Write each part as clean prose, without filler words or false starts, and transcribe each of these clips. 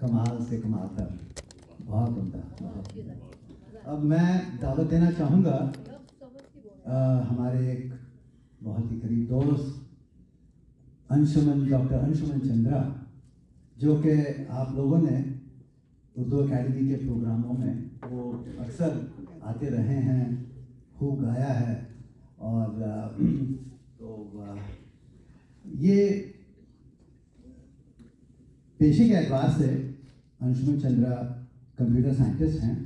कमाल से कमाल तक, बहुत उम्दा, बहुत। अब मैं दावत देना चाहूँगा हमारे एक बहुत ही करीब दोस्त डॉक्टर अंशुमन चंद्रा, जो कि आप लोगों ने उर्दू अकेडमी के प्रोग्रामों में वो अक्सर आते रहे हैं, खूब गाया है। और तो ये पेशे के एतबार से अंशुमन चंद्रा कंप्यूटर साइंटिस्ट हैं।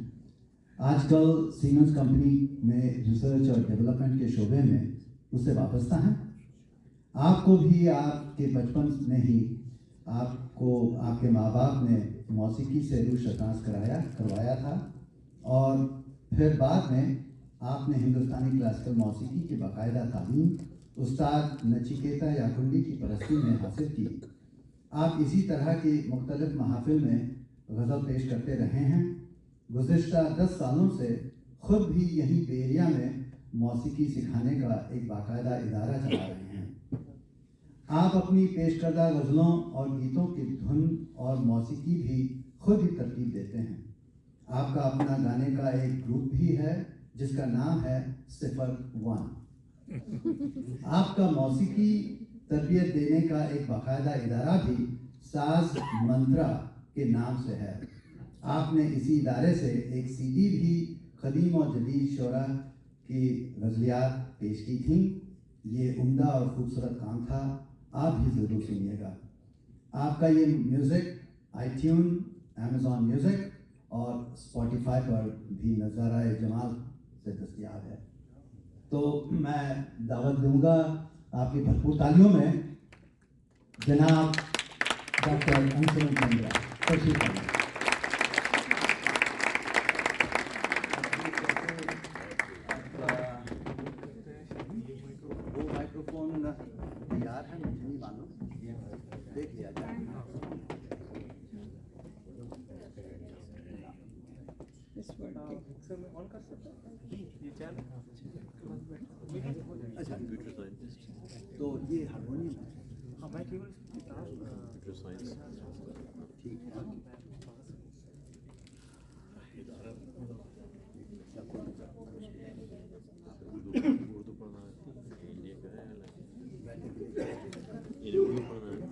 आजकल सीमेंस कंपनी में रिसर्च और डेवलपमेंट के शोबे में उससे वाबस्ता हैं। आपको भी आपके बचपन में ही आपको आपके माँ बाप ने मौसीकी से रुशनास करवाया था, और फिर बाद में आपने हिंदुस्तानी क्लासिकल मौसीकी की बाकायदा तालीम उस्ताद नचिकेता याकुंडी की परस्ती में हासिल की। आप इसी तरह की मुख्तलिफ महाफिल में गज़ल पेश करते रहे हैं। गुज़िश्ता 10 सालों से खुद भी यहीं बेरिया में मौसीकी सिखाने का एक बाकायदा इदारा चला रहे हैं। आप अपनी पेश करदा गज़लों और गीतों की धुन और मौसीकी भी खुद ही तरतीब देते हैं। आपका अपना गाने का एक ग्रुप भी है जिसका नाम है 01। आपका मौसीकी तरबियत देने का एक बाकायदा इदारा भी साज मंत्रा के नाम से है। आपने इसी इदारे से एक CD भी कदीम और जदीद शोरा की गज़लियात पेश की थी। ये उम्दा और ख़ूबसूरत काम था, आप भी ज़रूर सुनिएगा। आपका ये म्यूज़िक iTunes, Amazon म्यूज़िक और Spotify पर भी नज़ारा जमाल से दस्तयाब है। तो मैं दावत दूंगा आपकी भरपूर तालियों में जनाब डॉक्टर अंशुमन चंद्रा, तशरीफ़ लाइए। वो माइक्रोफोन तैयार है, मुझे नहीं मालूम, देख लिया जाए। अच्छा, तो ये हारमोनियम है। हाँ, मैं केवल कंप्यूटर साइंस, ठीक है। उर्दू पढ़ना है, इंडिया का है, ये उर्दू पढ़ना है।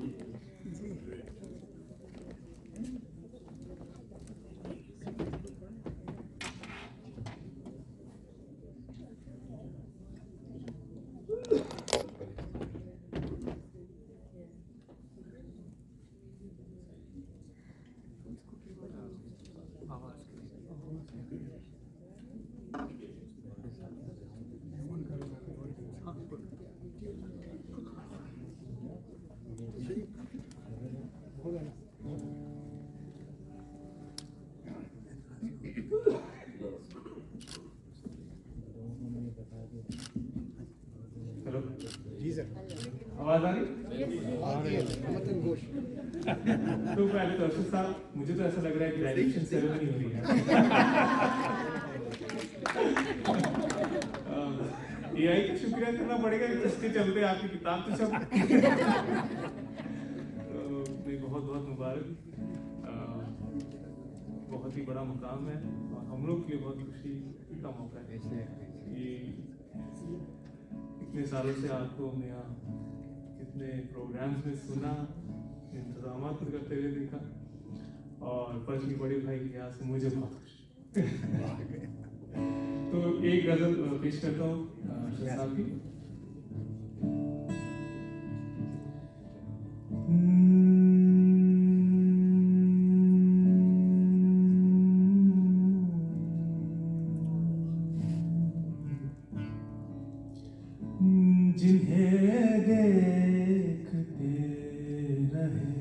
हेलो जी सर, आवाज़ आ रही? तो पहले तो अर्शद साहब, मुझे तो ऐसा लग रहा है कि ग्रेजुएशन सेरेमनी हो रही है। AI का शुक्रिया करना पड़ेगा कि इसके चलते आपकी किताब तो छप। बहुत बहुत मुबारक, बहुत ही बड़ा मुकाम है और हम लोग के लिए बहुत खुशी का मौका है। ये इतने सालों से आपको हमने यहाँ कितने प्रोग्राम्स में सुना, इंतजामात करते हुए देखा, और फर्ज की बड़े भाई के यहाँ से मुझे बहुत खुशी। तो एक गज़ल पेश करता हूँ साहब की। जिन्हें देखते रहे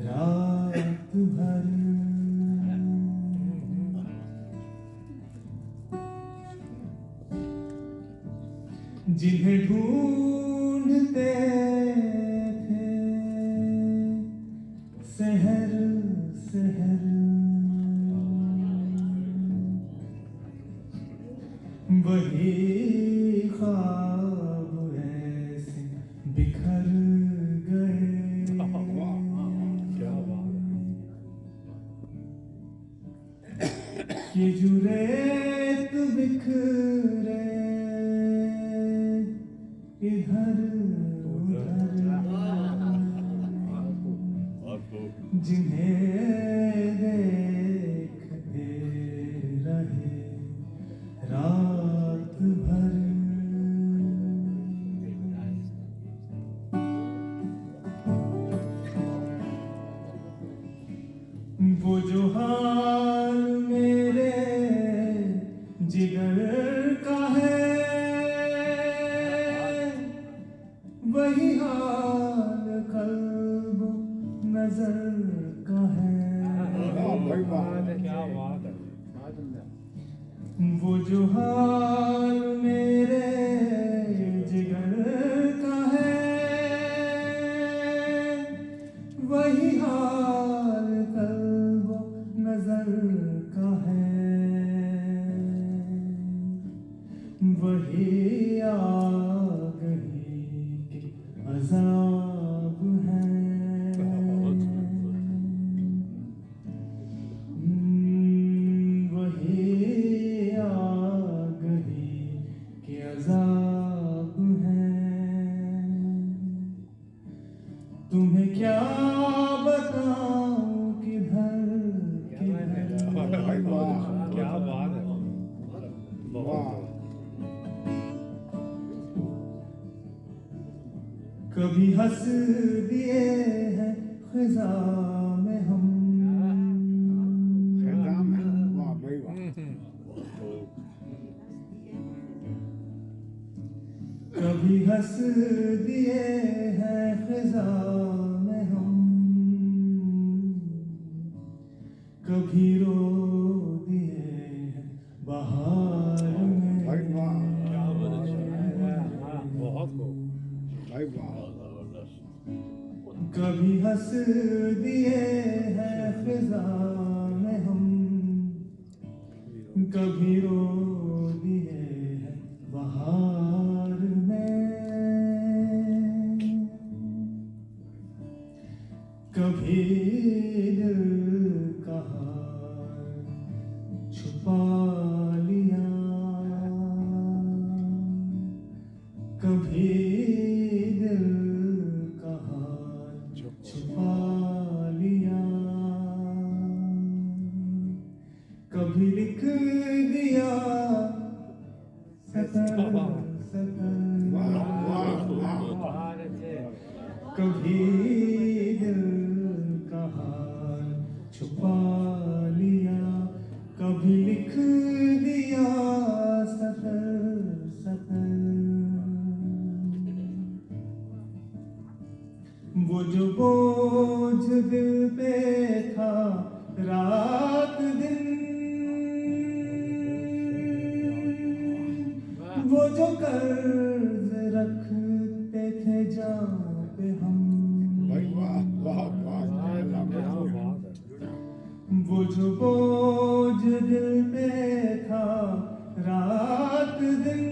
रात भर, जिन्हें ढूंढते थे सहर सहर, वही ख्वाब ऐसे बिखर गए। कि जो रेत बिखरे इधर उधर, जिन्हें देखते रहे रात भर। वो जो हाल मेरे जिगर का है, वही हाल कल्ब नजर का है। वो जो हाल मेरे जिगर का है, वही हाल कल्ब नजर का है। वही आग ही के अज़ाब है। वही आग ही के अज़ाब है। तुम्हें क्या बताऊं किधर क्या बात है। कभी हंस दिए हैं ख़िज़ा में हम, कभी हंस दिए हैं ख़िज़ा में हम, कभी रो दिए हैं बहार में। कभी हंस दिए हैं ख़िज़ा में हम, कभी रो दिए हैं बहार में। कभी दिल का हाल छुपा लिया, कभी दिल का हाल छुपा लिया, कभी लिख दिया सतर सतर, कभी दिल का हाल छुपा लिया, कभी लिख दिया सतर सतर। वो जो बोझ दिल पे था रात दिन, वो जो कर्ज रखते थे जहाँ पे हम, वो जो बोझ दिल पे था रात दिन,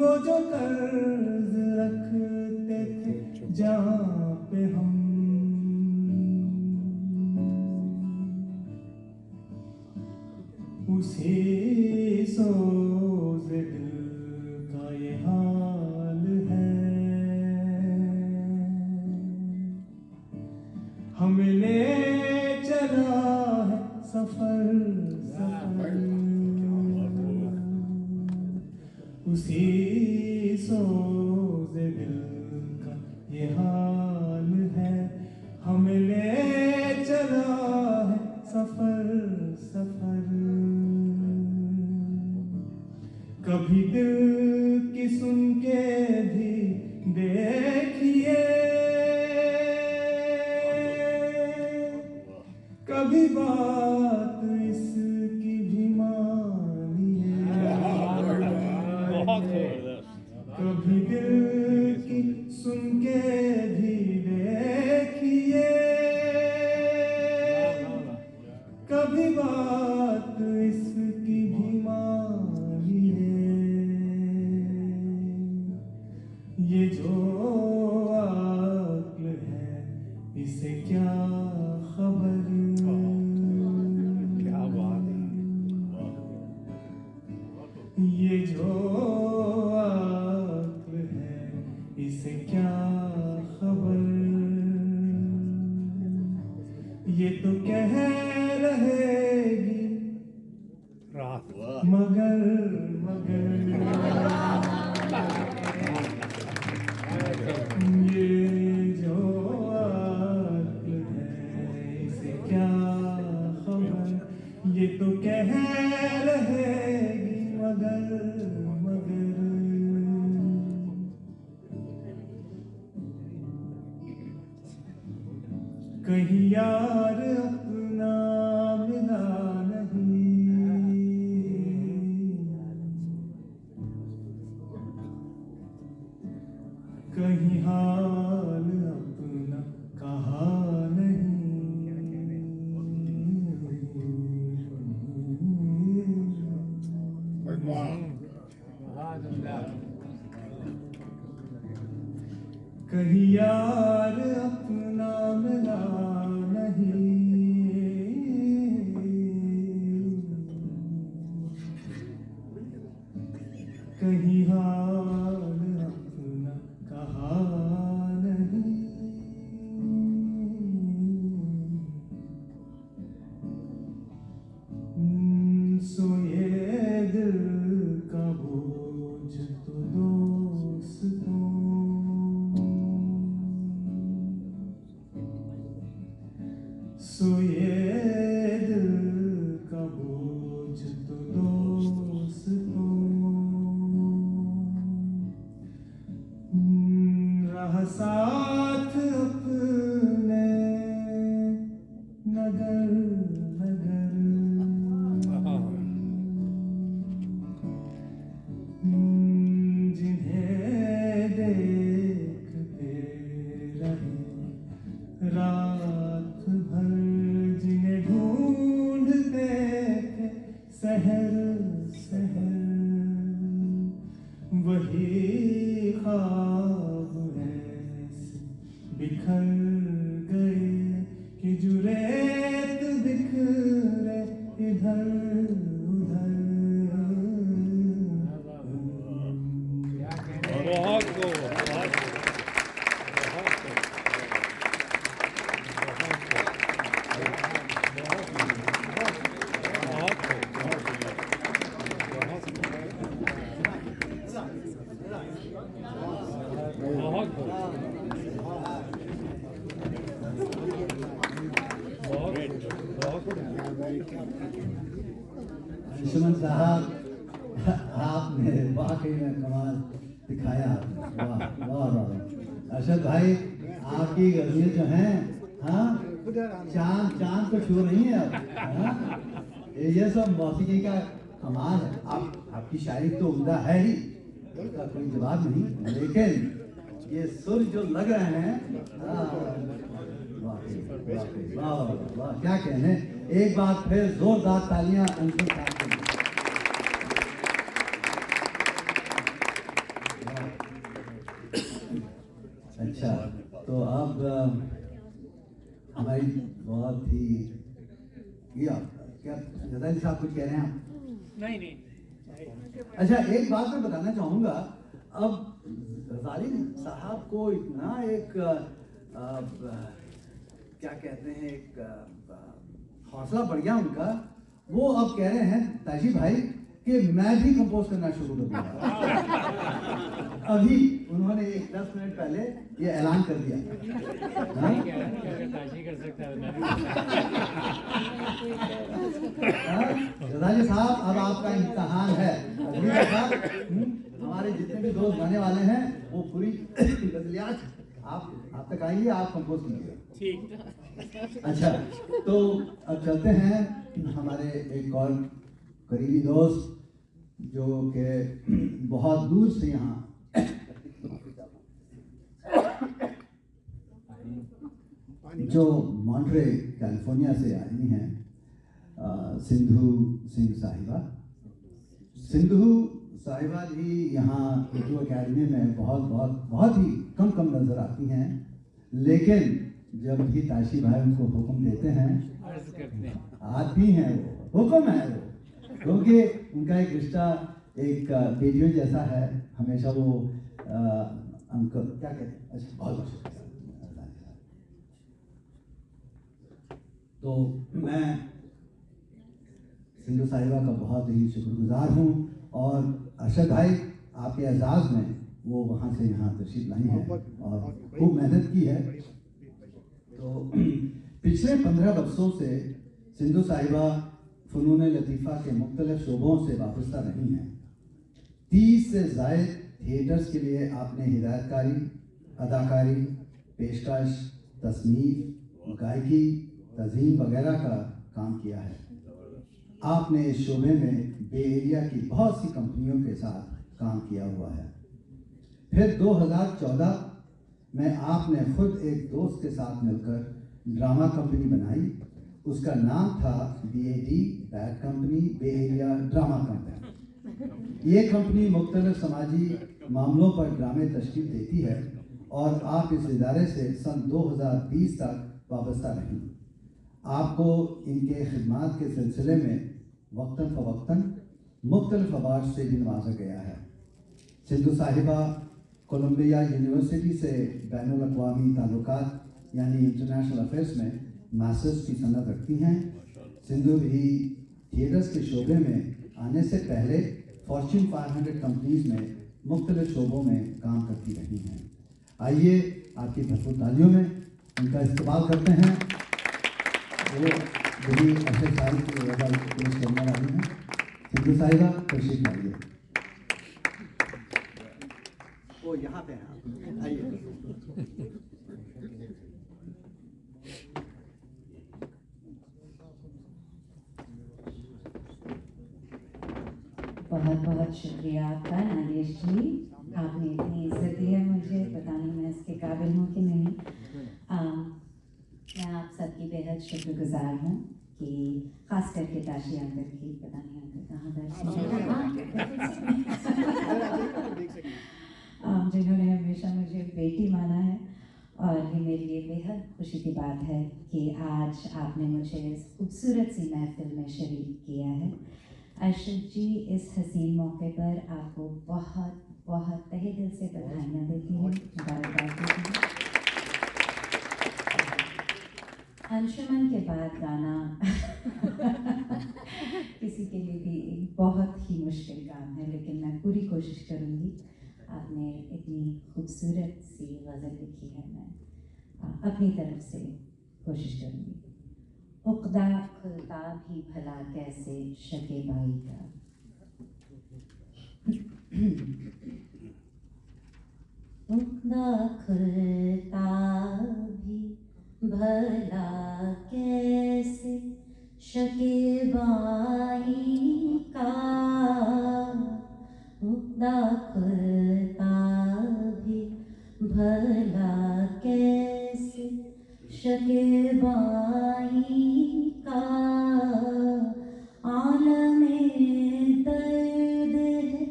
वो जो कर्ज रखते थे जहाँ पे हम, उसी सोज़ दिल का ये हाल है। हमें ले चला है सफर सफर, उसी सोज़ दिल का ये हाल है। हमें ले चला है सफर सफर। कभी दिल की सुन के भी देखिए, कभी बात इसकी भी मानिए, कभी दिल की सुन के भी देखिए, कभी बात इसकी भी मानिए। ये जो अक्ल है इसे क्या खबर, कह रहेगी रात मगर मगर ये जो अक्ल है इसे क्या खबर, ये तो कह रहेगी मगर मगर। कहीं यार अपना मिला नहीं, कहीं हाल अपना कहा कहीं यार अपना मिला नहीं, कहीं हाल अपना कहा नहीं। सोए दिल का बोझ तो दोस्तों, सोए दिल का बोझ तो दोस्तों, रहा साथ अपने नगर नगर, जिन्हें देखते रहे रात भर, जिन्हें ढूंढते थे सहर सहर, वही ख्वाब ऐसे बिखर गए कि जुरेत बिखरे इधर उधर। बहुत को बहुत सुमन साहब, आपने वाकई में कमाल दिखाया। वाह वाह वाह। अरशद भाई, आपकी गजलें जो हैं, हाँ, चांद चांद को छू रही हैं अब, हाँ? ये सब मौसीकी का कमाल है। आपकी शायरी तो उम्दा है ही, उसका कोई जवाब नहीं, लेकिन ये सुर जो लग रहे हैं, वाह वाह वाह, क्या कहने। एक बार फिर जोरदार तालियां अंशुल साहब के लिए। अच्छा, तो अब हमारी बहुत ही क्या जदाली साहब कुछ कह रहे हैं आप? नहीं अच्छा, एक बात मैं बताना चाहूँगा। अब रज़ाली साहब को इतना एक क्या कहते हैं, एक हौसला बढ़ गया उनका। वो अब कह रहे हैं ताजी भाई कि मैं भी कंपोज करना शुरू कर दूंगा। अभी उन्होंने एक 10 मिनट पहले ये ऐलान कर दिया। रज़ाली साहब, अब आपका इम्तिहान है। हमारे जितने भी दोस्त गाने वाले हैं वो पूरी गजलियात आप तक आएंगे, आप कंपोज कीजिए। ठीक। अच्छा, तो अब चलते हैं हमारे एक और करीबी दोस्त जो कि बहुत दूर से यहाँ जो मॉन्ट्रे कैलिफोर्निया से आई हैं, सिंधु सिंह साहिबा। सिंधु साहिबा जी यहाँ उर्दू अकेडमी में बहुत ही कम नजर आती हैं, लेकिन जब भी ताशी भाई उनको हुक्म देते हैं आती हैं, वो हुक्म है वो, क्योंकि उनका एक रिश्ता एक बेटियों जैसा है। हमेशा वो अंकल क्या कहते हैं। अच्छा, बहुत शुक्रिया। तो मैं सिंधु साहिबा का बहुत ही शुक्रगुजार हूँ और अरशद भाई आपके एजाज़ में वो वहाँ से यहाँ तशरीफ लाई है और खूब मेहनत की है। तो पिछले 15 वर्षों से सिंधु साहिबा फ़नून लतीफ़ा के मुख्तलिफ शोबों से वाबस्ता रही हैं। 30 से ज़ायद थिएटर्स के लिए आपने हिदायतकारी, अदाकारी, पेशकश, तस्नीफ, गायकी, तज़ीम वगैरह का काम किया है। आपने इस शोबे में बे एरिया की बहुत सी कंपनियों के साथ काम किया हुआ है। फिर 2014 में आपने खुद एक दोस्त के साथ मिलकर ड्रामा कंपनी बनाई। उसका नाम था BAD बैड कंपनी, बे एरिया ड्रामा कंपनी। ये कंपनी मुख्तलिफ समाजी मामलों पर ड्रामे तशकील देती है और आप इस इदारे से सन 2020 तक वाबस्ता रहीं। आपको इनके खिदमात के सिलसिले में वक्तन फ़वक्तन मुख्तलिफ अवार्ड से भी नवाजा गया है। सिंधु साहिबा कोलंबिया यूनिवर्सिटी से बैनुल अक़वामी ताल्लुकात यानी इंटरनेशनल अफेयर्स में मास्टर्स की सनद रखती हैं। सिंधु भी थिएटर्स के शोबे में आने से पहले फॉर्च्यून 500 कंपनीज में मुख्तलिफ शोबों में काम करती रही हैं। आइए आपकी भरपूर तालियों में उनका इस्तेमाल करते हैं। वो वही अरशद साहिब की रज़ा पेश करने वाली हैं। सिंधु साहिबा तशरीफ लाइए। वो यहाँ पे हैं, आइए। बहुत बहुत शुक्रिया आपका नागेश जी, आपने इतनी इज्जत दी है मुझे, पता नहीं मैं इसके काबिल हूँ कि नहीं। मैं आप सबकी बेहद शुक्रगुजार हूँ कि ख़ास करके ताशी अंकल की, पता नहीं अंकल कहाँ जिन्होंने हमेशा मुझे बेटी माना है और ये मेरे लिए बेहद खुशी की बात है कि आज आपने मुझे इस खूबसूरत सी महफिल में शरीक किया है। अरशद जी, इस हसीन मौके पर आपको बहुत बहुत तहे दिल से बधाइयाँ देती हूँ, मुबारकबाद देती हूँ। अंशुमन के बाद गाना किसी के लिए भी एक बहुत ही मुश्किल काम है, लेकिन मैं पूरी कोशिश करूँगी। आपने इतनी खूबसूरत सी गज़ल लिखी है, मैं अपनी तरफ से कोशिश करूँगी। उक़दा खुलता भी भला कैसे शके बाई का। उक़दा खुलता भी भला कैसे शके बाई का। उक़दा खुलता भी भला कैसे शके बाई का। आलमे दर्द है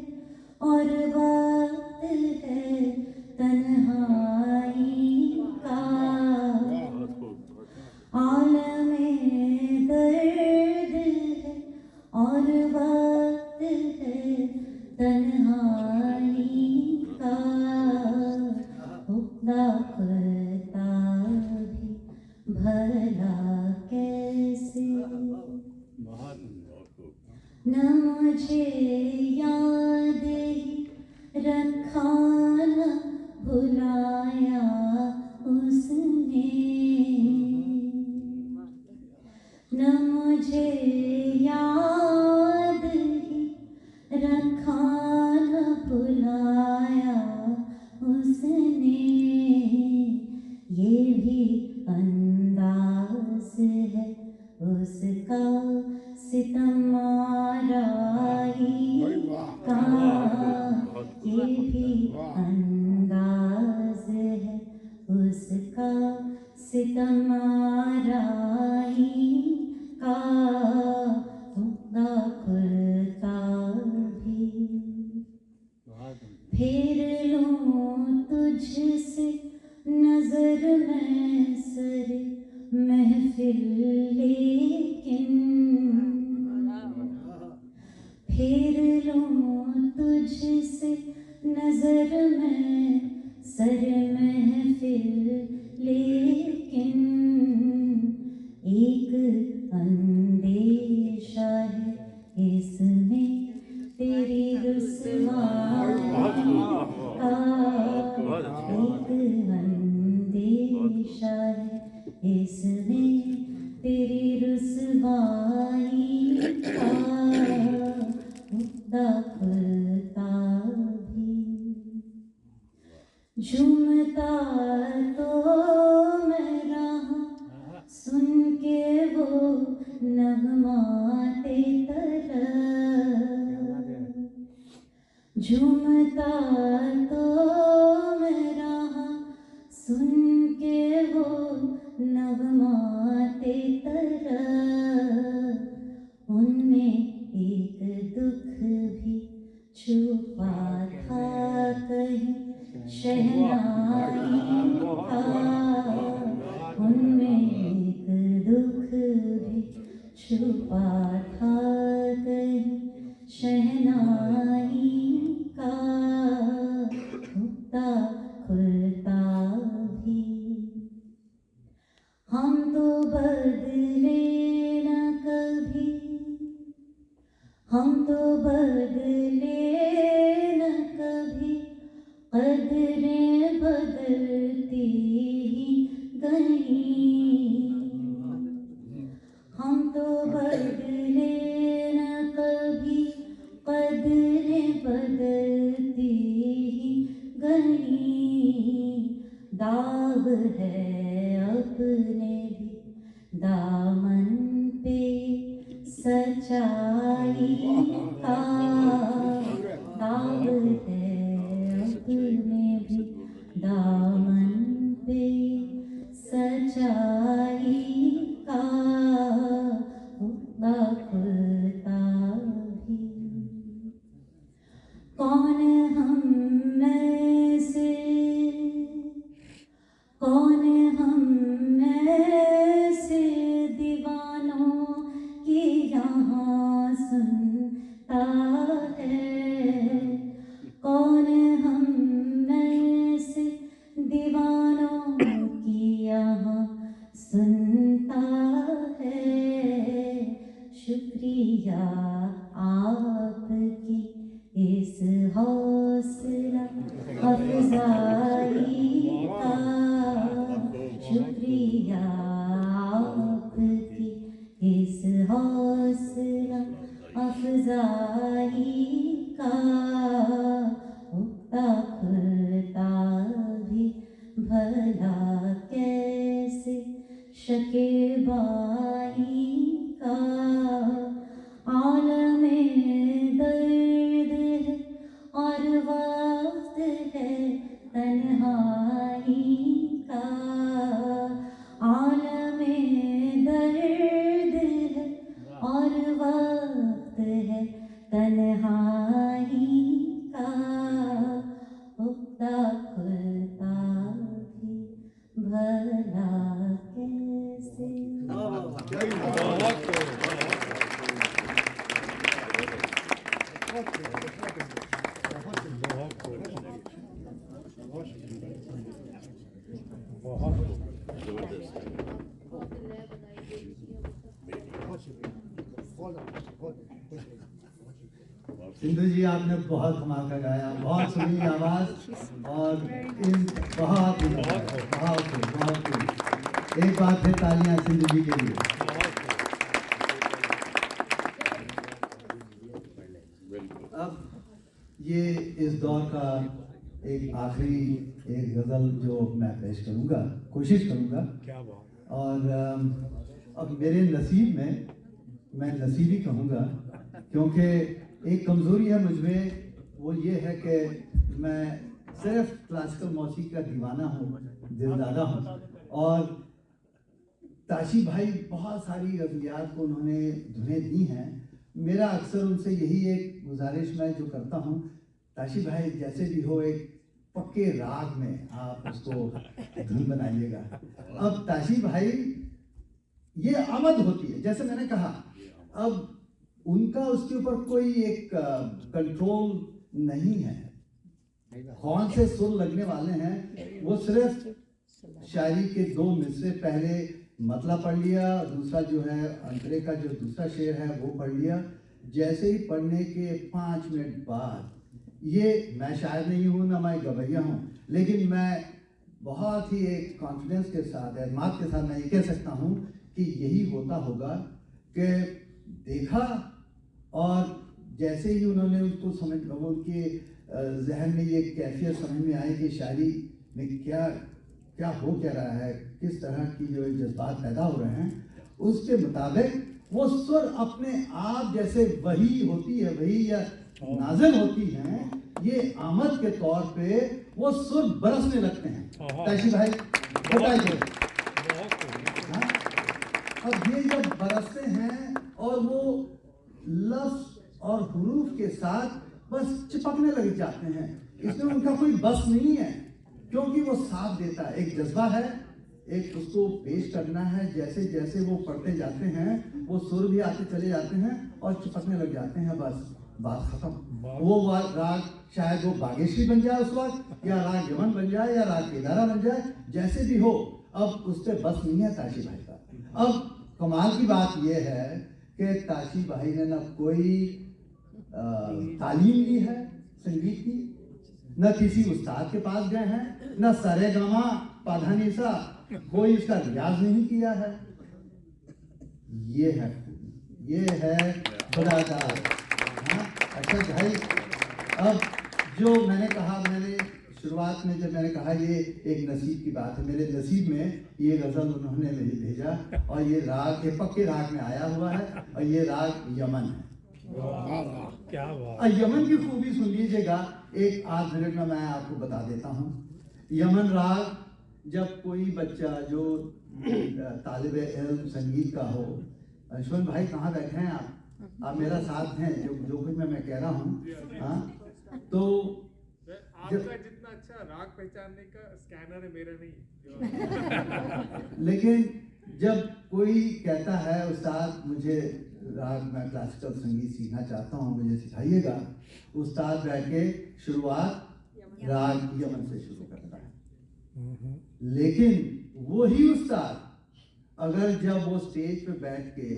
और वक्त है तन्हाई का। आलमे दर्द है और वक्त है तन्हाई का। उक़दा खुलता भी भला कैसे। न मुझे याद ही रखा न भुलाया उसने। न मुझे याद ही रखा न भुलाया उसने। ये भी अंदाज़ है उसका सितम आराई का। ये भी अंदाज़ है उसका सितम आराई का। उक़दा खुलता भी फेर लूँ तुझसे नजर में सर महफिल लेकिन। फेर लूँ तुझसे नजर में सर महफिल लेकिन। एक नगमाते तरह झूमता तो मैं रहा सुन के वो नगमाते तरह उनमें एक दुख भी छुपा था कहीं शहनाई का उनमें एक दुख भी छुपा था कहीं शहनाई का खुलता खुलता भी हम तो बदले न कभी हम तो बदले न कभी कदरें बदलती ही गईं हम तो बदले न कभी कदरें बदलती ही गईं दाग है अपने भी दामन पे सच्चाई का दाग है अपने भी दामन पे सच्चाई का खुलता खुलता भी कौन हम में से कौन हम में से दीवानों की यहाँ सुनता है कौन हम में से दीवानों की यहाँ सुनता है शुक्रिया आपकी इस हौसला अफजाई का शुक्रिया आपकी इस हौसला अफजाई का उगता खुलता भी भला कैसे शकीबाई का आलमे दर्द है और वक्त है तन्हाई का आलमे दर्द है और वक्त है तन्हाई का उगता खुलता भी भला कैसे सिंधु जी आपने बहुत धमाका गाया बहुत सुनी आवाज और इन बहुत एक बार फिर तालियां सिंधु जी के लिए। अब ये इस दौर का एक आखिरी एक गजल जो मैं पेश करूंगा कोशिश करूंगा और अब मेरे नसीब में मैं नसीबी कहूँगा क्योंकि एक कमज़ोरी है मुझ में वो ये है कि मैं सिर्फ क्लासिकल मौसीकी का दीवाना हूँ दिलदादा हूँ और ताशी भाई बहुत सारी गज़लियात को उन्होंने धुनें दी हैं मेरा अक्सर उनसे यही एक गुजारिश मैं जो करता हूँ ताशी भाई जैसे भी हो एक पक्के राग में आप उसको धुन बनाइएगा। अब ताशी भाई ये आमद होती है जैसे मैंने कहा अब उनका उसके ऊपर कोई एक कंट्रोल नहीं है कौन से सुर लगने वाले हैं वो सिर्फ शायरी के दो मिसरे पहले मतलब पढ़ लिया दूसरा जो है अंतरे का जो दूसरा शेर है वो पढ़ लिया जैसे ही पढ़ने के 5 मिनट बाद ये मैं शायर नहीं हूँ ना मैं गवैया हूँ लेकिन मैं बहुत ही एक कॉन्फिडेंस के साथ एतमाद के साथ मैं ये कह सकता हूँ कि यही होता होगा कि देखा और जैसे ही उन्होंने उसको समझ उनके जहन में ये कैफियत समझ में आई कि शायरी में क्या क्या हो क्या रहा है किस तरह की जो जज्बात पैदा हो रहे हैं उसके मुताबिक वो सुर अपने आप जैसे वही होती है, वही या नाज़िल होती हैं, ये आमद के तौर पे वो सुर बरसने लगते हैं। तैशी भाई बताइए। हाँ? अब ये जब बरसते हैं और वो लफ्ज़ और हुरूफ के साथ बस चिपकने लग जाते हैं, इसमें उनका कोई बस नहीं है, क्योंकि वो साथ देता है। एक जज्बा है, एक उसको पेश करना है, जैसे जैसे वो पढ़ते जाते हैं वो सुर भी आते चले जाते हैं और चिपकने लग जाते हैं, बस बात खत्म। वो राग शायद वो बागेश्वरी बन जाए उस वक्त, या राग यमन बन जाए, या राग केदारा बन जाए, जैसे भी हो, अब उससे बस नहीं है ताशी भाई का। अब कमाल की बात यह है कि ताशी भाई ने ना कोई तालीम ली है संगीत की, न किसी उस्ताद के पास गए हैं, न सरेगामा पाधानीसा कोई इसका रियाज नहीं किया है। ये है खुदा का। अच्छा भाई, अब जो मैंने कहा, मैंने शुरुआत में जब मैंने कहा ये एक नसीब की बात है, मेरे नसीब में ये गज़ल उन्होंने मुझे भेजा, और ये राग के पक्के राग में आया हुआ है, और ये राग यमन है। क्या बात। और यमन की खूबी सुन लीजिएगा, एक आध मिनट में मैं आपको बता देता हूँ। यमन राग, जब कोई बच्चा जो तालिबे इल्म संगीत का हो, अश्वन भाई कहाँ बैठे हैं आप मेरा साथ हैं, जो कुछ मैं कह रहा हूँ। हाँ, तो आपका जितना अच्छा राग पहचानने का स्कैनर है, मेरा नहीं। लेकिन जब कोई कहता है उस्ताद मुझे राग, मैं क्लासिकल संगीत सीखना चाहता हूँ, मुझे सिखाइएगा, उस्ताद बैठ के शुरुआत राग यमन से शुरू करता है। लेकिन वही उस्ताद अगर जब वो स्टेज पे बैठ के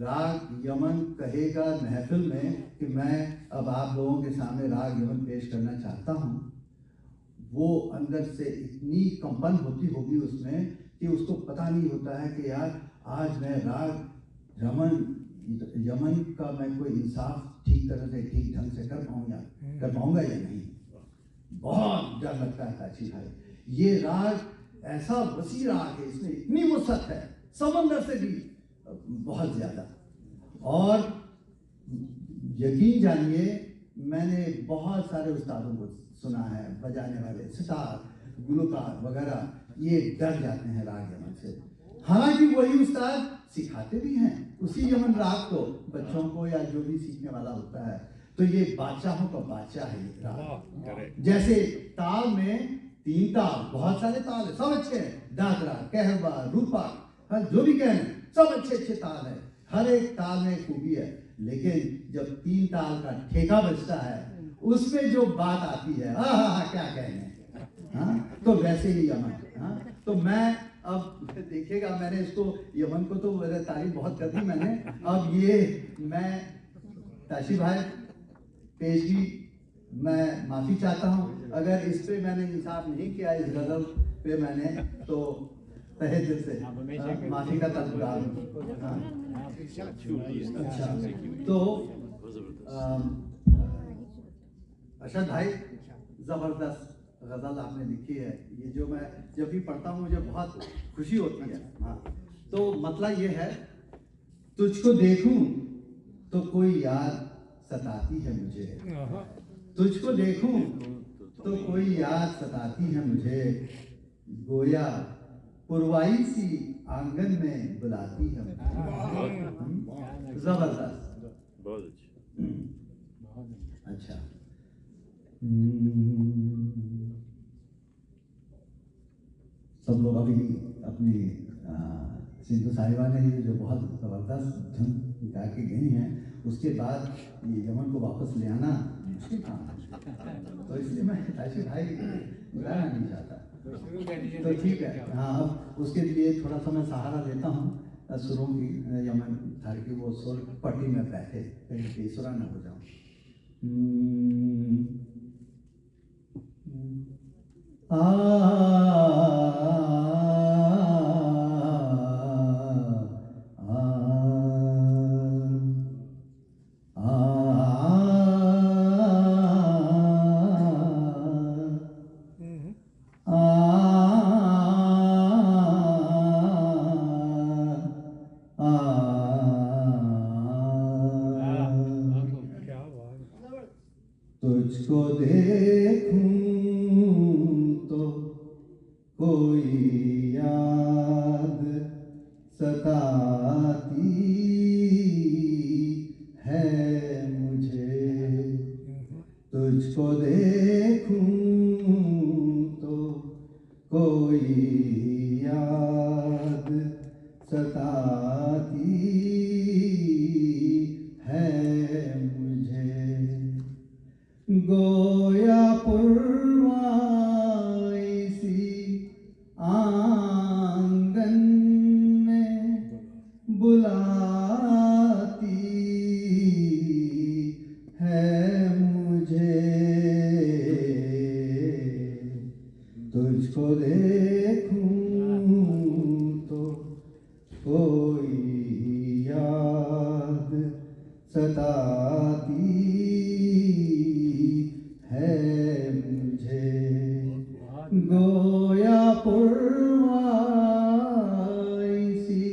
राग यमन कहेगा महफिल में कि मैं अब आप लोगों के सामने राग यमन पेश करना चाहता हूँ, वो अंदर से इतनी कंपन होती होगी उसमें कि उसको पता नहीं होता है कि यार आज मैं राग यमन का मैं कोई इंसाफ ठीक तरह से, ठीक ढंग से कर पाऊंगा या नहीं। बहुत डर लगता है ताशी भाई। ये राग ऐसा वसी राग है, इसमें इतनी वसअत है, समंदर से भी बहुत ज्यादा। और यकीन जानिए, मैंने बहुत सारे उस्तादों को सुना है, बजाने वाले सितार, गुलकार वगैरह, ये डर जाते हैं राग यमन से। हालांकि वही उस्ताद सिखाते भी हैं उसी यमन राग को बच्चों को, या जो भी सीखने वाला होता है। तो ये बादशाहों का बादशाह है ये राग। जैसे ताल में 3 ताल, बहुत सारे ताल है, सब अच्छे हैं, दादरा, कहरवा, रूपा, जो भी कहें, सब अच्छे ताल है, हर एक ताल में खूबी है। लेकिन जब 3 ताल का ठेका बजता है, उसमें जो बात आती है, क्या कहने। हाँ, तो वैसे ही यमन। हाँ, तो मैं अब देखिएगा, मैंने इसको यमन को तो तारीफ बहुत कर दी मैंने। अब ये मैं ताशी भाई पेशगी, मैं माफ़ी चाहता हूँ अगर इस पे मैंने इंसाफ नहीं किया, इस गज़ल पे मैंने, तो तहे दिल से माफ़ी का तलबगार हूँ। अच्छा, तो अरशद भाई, ज़बरदस्त गज़ल आपने लिखी है। ये जो मैं जब भी पढ़ता हूँ मुझे बहुत खुशी होती है। हाँ, तो मतलब ये है, तुझको देखूं तो कोई याद सताती है मुझे, तुझको देखूं तो कोई याद सताती है मुझे, गोया पुरवाई सी आंगन में बुलाती है मुझे। जबरदस्त, बहुत अच्छा। सब लोग अभी अपनी सिंधु साहिबा ने ये जो बहुत ज़बरदस्त धुन गा के गई हैं, उसके बाद ये यमन को वापस ले आना मुश्किल काम है, तो इसलिए मैं ताशी भाई गाना नहीं चाहता। तो ठीक है, हाँ, अब उसके लिए थोड़ा सा मैं सहारा देता हूँ सुरों की, यमन ताकि वो सुर पट्टी में बैठे, कहीं बेसुरा ना हो जाऊँ। तुझको देखूं तो कोई याद सताती है मुझे। तुझको देखूं तो कोई याद सताती है मुझे। गोया पुरवाई सी आंगन में बुलाती है मुझे। तुझको देखूं तो कोई याद सताती है मुझे। गोया पुरवाई सी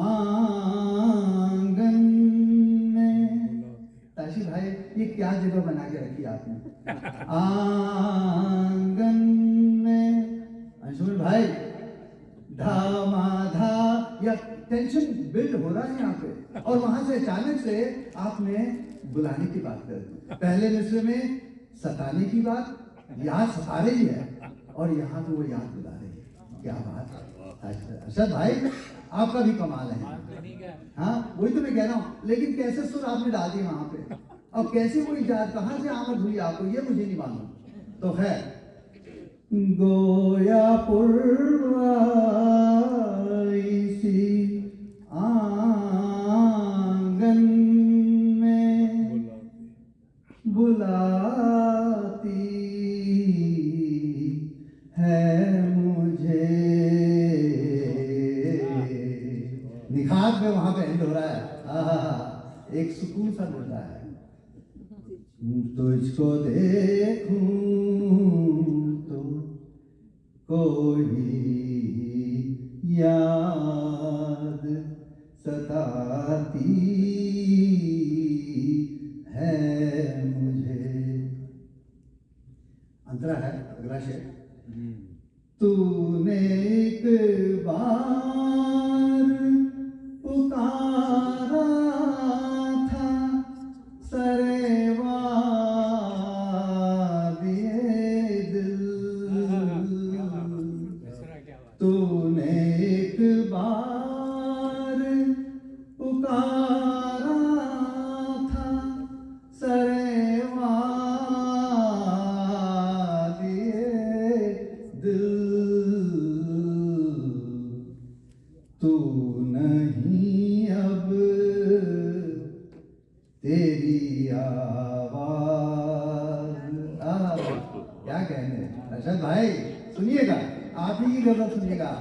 आंगन में। ताशी भाई ये क्या जगह बना के रखी आपने? आंगन में। अंशुमन भाई धामाधा या टेंशन बिल्ड हो रहा है यहाँ पे, और वहां से अचानक से आपने बुलाने की बात कर दी। पहले मिस्र में सताने की बात, याद सता रही है, और यहाँ पे वो याद बुला रही है। क्या बात है अरशद भाई, आपका भी कमाल है। हाँ वही तो मैं कह रहा हूँ, लेकिन कैसे सुर आपने डाल दिए वहां पे, और कैसे वो इजाद कहाँ से आमद हुई आपको, ये मुझे नहीं मालूम। तो है गोया पुरवाई सी आंगन में बुलाती है मुझे। निखात में वहां पे एंड हो रहा है। एक सुकून सा मिल रहा है। तुझको देखूं तो कोई याद सताती है मुझे। अंतरा है अगला शेर। तूने एक बार पुकारा था सरेवा दिए दिल। तूने एक बार पुकारा था सरेवा दिए दिल। तू नहीं अब तेरी आवाज। क्या कहने अरशद भाई, सुनिएगा, आप ही की गजल सुनिएगा।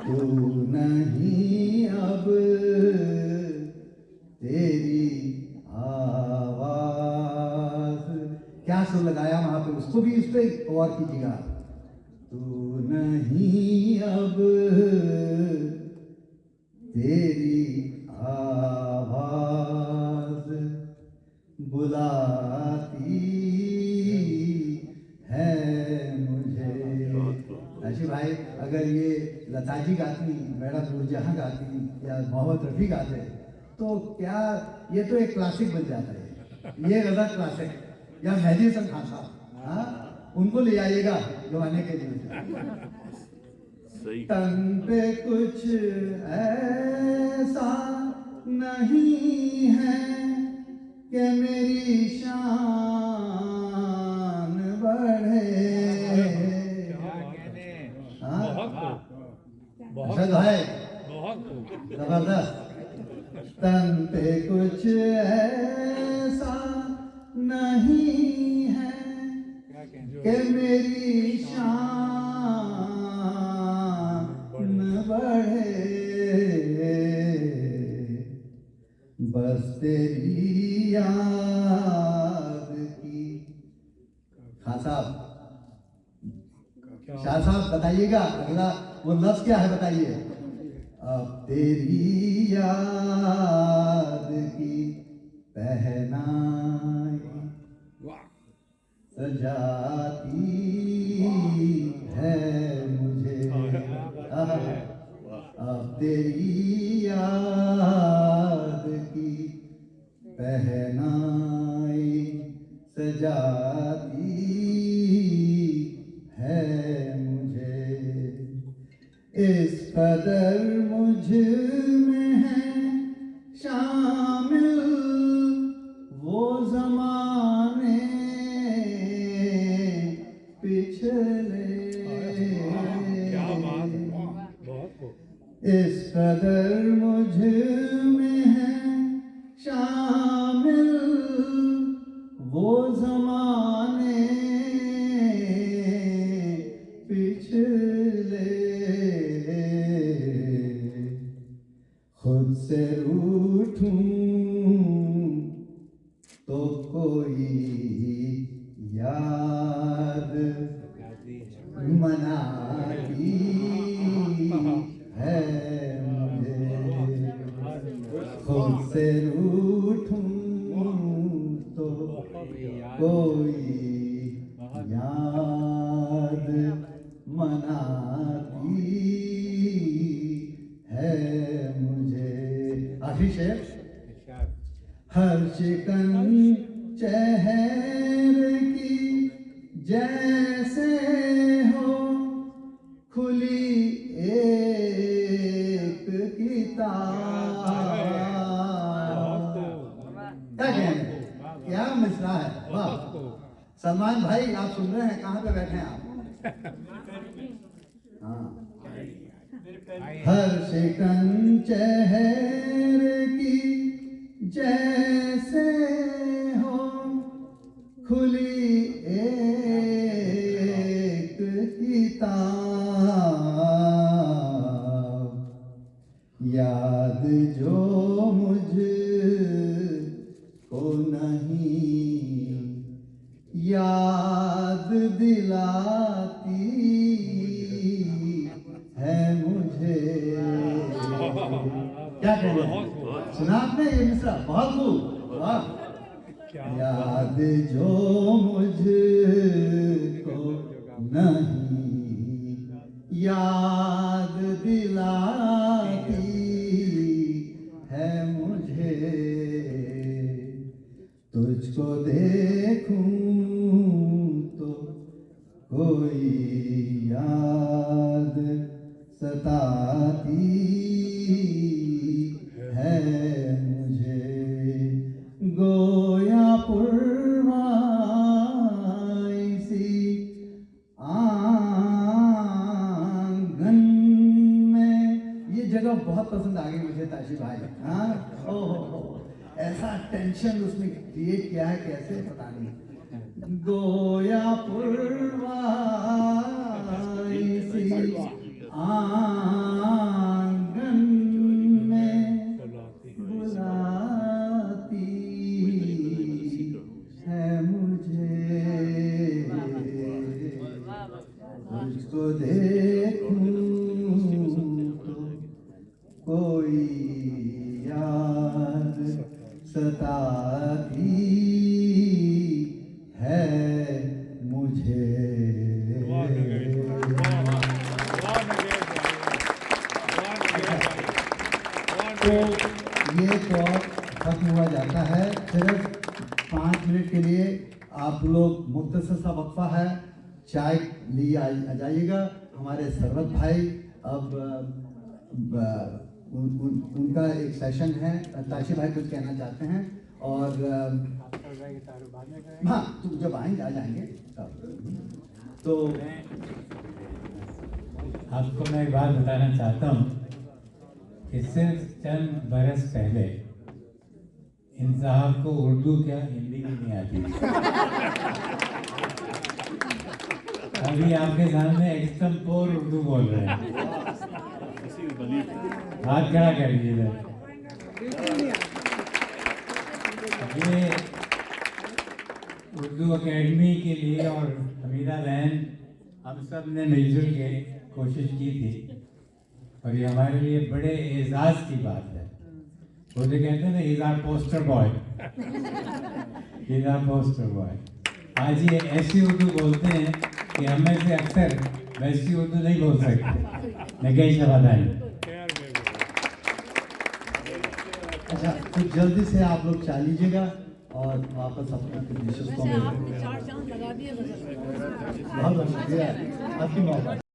तू नहीं अब तेरी आवाज। क्या सुर लगाया वहां पे, उसको भी उस पर गौर कीजिएगा। तू नहीं अब तेरी आवाज बुलाती है मुझे। आशी भाई, अगर ये लता जी गाती, मैडम नूरजहां गाती या मोहम्मद रफ़ी गाते तो क्या ये तो एक क्लासिक बन जाता है। ये गजल क्लासिक, या मेहदी हसन खान साहब, हाँ उनको ले आइएगा गवाने के लिए। तन पे कुछ ऐसा नहीं है कि मेरी शान बढ़े। बहुत है बहुत जबरदस्त। तन पे कुछ ऐसा नहीं है कि मेरी शान बढ़े। बस तेरी याद की। खान साहब, शाह साहब बताइएगा अगला वो लफ्ज क्या है, बताइए। अब तेरी याद की पहनाई जाती है मुझे, इस कदर मुझ में है शामिल वो ज़माने पिछले। क्या बात है, बहुत खूब। इस कदर मुझ में है शामिल वो ज़माने पिछले, खुद से रूठूं तो कोई याद मनाती है मुझे, खुद से रूठूं तो कोई याद मनाती है मुझे। आखिरी शेर। हर शिकन चेहरे की जैसे हो खुली एक किताब। क्या कहने, क्या मिसरा है, वाह। सलमान भाई आप सुन रहे हैं, कहाँ पे बैठे हैं आप? हाँ। हर शिकन चेहरे की जैसे हो खुली एक किताब, याद जो मुझको नहीं याद दिलाती है मुझे। क्या कहते हैं, सुना आपने ये मिसरा? बहुत खूब, वाह। याद जो मुझको नहीं याद दिलाती है मुझे, तुझको देखूं तो कोई याद सताती है मुझे, गोया पुरवाई सी आंगन में। ये जगह बहुत पसंद आ गई मुझे ताशी भाई। हाँ, ओहो, ऐसा टेंशन उसमें क्रिएट किया है, कैसे पता नहीं। गोया पुरवाई सी आंगन में बुलाती है मुझे, तुझको देखूं तो कोई याद सताती है मुझे। तो ये दौर खत्म हुआ जाता है। सिर्फ 5 मिनट के लिए आप लोग मुख्तसर सा वक्फा है, चाय लिए आ जाइएगा। हमारे सरवत भाई अब उनका एक सेशन है, ताशी भाई कुछ कहना चाहते हैं। और हाँ, तो जब आएंगे आ जाएंगे तो आपको मैं एक बात बताना चाहता हूँ कि सिर्फ चंद बरस पहले इन साहब को उर्दू क्या हिंदी भी नहीं आती। अभी आपके सामने एक्सटेम्पोर उर्दू बोल रहे हैं। हाथ खड़ा कर लीजिए। ये उर्दू एकेडमी के लिए और हमीदा बहन हम सब ने मिलजुल के कोशिश की थी, और ये हमारे लिए बड़े एजाज की बात है। वो जो कहते हैं ना, is our poster boy, is our poster boy. आज ये ऐसी उर्दू बोलते हैं कि हमें से अक्सर वैसी उर्दू नहीं बोल सकते, लेकिन शबादानी। अच्छा, तो जल्दी से आप लोग चाह लीजिएगा और वापस अपने विशेष को वैसे आपने 4 चांद लगा दिए गजल में। बहुत बहुत शुक्रिया आपकी मोहब्बत।